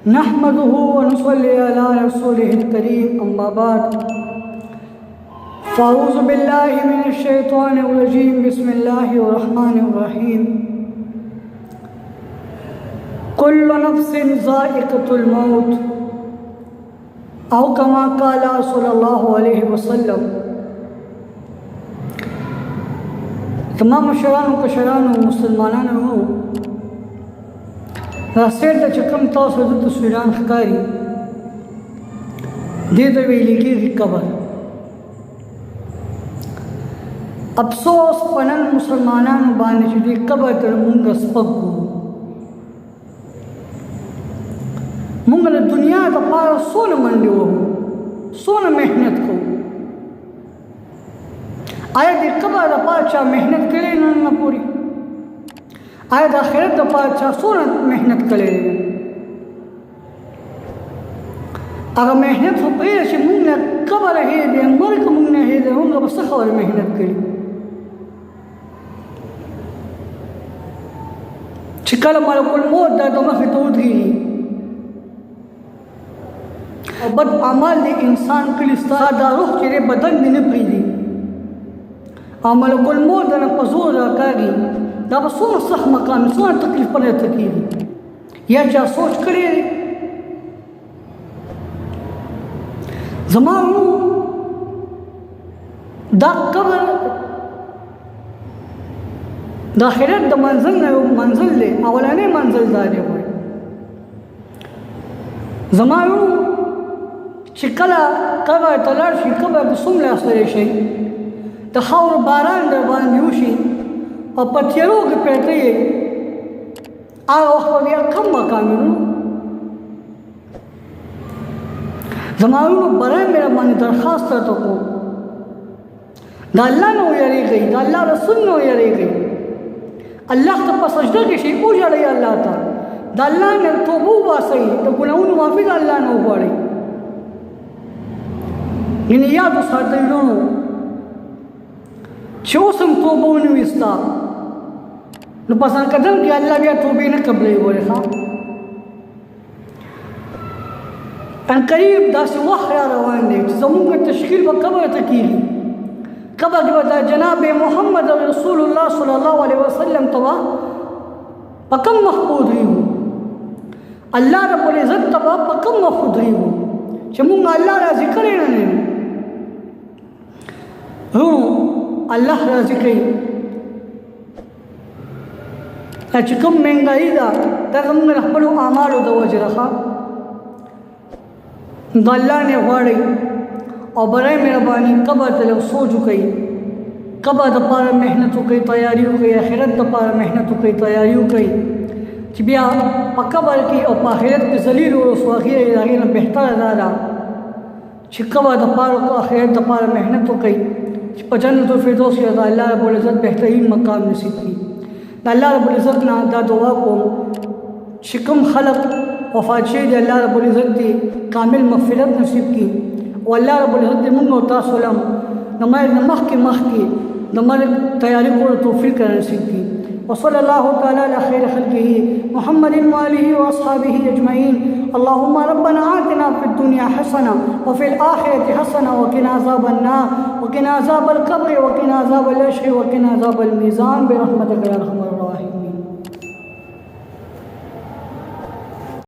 नहमदुहु व नुसल्ली अला रसूलिहिल करीम अम्मा बाद फ़अऊज़ु बिल्लाहि मिनश शैतानिर रजीम बिस्मिल्लाहिर रहमानिर रहीम कुल्लु नफ्सिन ज़ाइक़तुल मौत औ कमा क़ाला सल्लल्लाहु अलैहि वसल्लम। तमाम शरानो कशरानो मुसलमानानो रासेर ته چې کوم تاسو د تصویران ښکاري دې ته ویل کېږي قبر. افسوس په نن مسلمانانو باندې چې دې قبر ته مونږ سپک ګورو. مونږ د دنیا دپاره څونه منډې وهو، څونه محنت کوو. آیا دې قبر دپاره چا محنت کړې نن نه پورې؟ آیا د آخرت دپاره چا څونه محنت کړی دی؟ هغه محنت خو پرېږده چې مونږ نه قبر هېر دی، مرګ مونږ نه هېر دی، مونږ به څه خبره محنت کړي چې کله ملک الموت درته مخې ته ودرېږي او بد عمل د انسان کلي ستا دا روح چې دی بدن دې نه پرېږدي او ملک الموت درنه په زور راکاږي، دا به څومره سخت مقام وي، څومره تکلیف به درته کېږي. یا چا سوچ کړی دی؟ زما ورونو دا قبر د آخرت د منزل نه یو منزل دی، اولنی منزل دا دی. زما ورونو چې کله قبر ته لاړ شي، قبر کې څومره ستړی شئ، د خاورو باران در باندې وشي او په تیارو کې پرته یې، هغه وخت به بیا کم مقام وي. زما ورونو برای مهرباني درخواست درته کوم، د الله نه ویریږئ، د الله رسول نه ویریږئ. الله ته په سجده کې شئ، وژاړئ الله ته، د الله نه توبه وباسئ، د ګناهونو معافي د الله نه وغواړئ. یعنې یاد وساتئ ورونو چې اوس هم توبه ونه وي ستا، نو په ځان قدم کې الله بیا توبې نه قبلوي. ګورې ښه عنقریب داسې وخت را روان دی چې زمونږ تشکیل به قبر ته کېږي. قبر کې به دا جناب محمد رسول الله صلی الله علیه وسلم ته به په کوم مخ ودرېږو، الله رب العزت ته به په کوم مخ ودرېږو چې مونږ الله راضي کړی نه یم. ورونو الله راضي کوي. چې کوم مهنګایي ده دا زموږ د خپلو اعمالو د وجې ده. د الله نه غواړئ او برای مهرباني قبر ته لږ سوچ وکئ، قبر دپاره محنت وکئ، تیاري وکئ، آخرت دپاره محنت وکئ، تیاري وکئ چې بیا په قبر کې او په آخرت کې ذلیل او رسواګي د هغې نه بهتره دا ده چې قبر دپاره او آخرت دپاره محنت وکئ چې په جنت الفردوس کې د الله رب العزت بهترین مقام نصیب کړي. د الله رب العزت نه دا دعا کوم چې کوم خلق وفات شوي دي، الله رب العزت دې کامل مغفرت نصیب کړي او الله رب العزت دې موږ او تاسو له د مرګ نه مخکې د مرګ تیاري کولو توفیق نصیب کړي. وصلی الله تعالی علی خیر خلقه محمد وآله واصحابه اجمعین. اللهم ربنا آتنا في الدنيا حسنة وفي الآخرة حسنة وقنا عذاب النار وقنا عذاب القبر وقنا عذاب الحشر وقنا عذاب الميزان برحمتك يا ارحم الراحمين.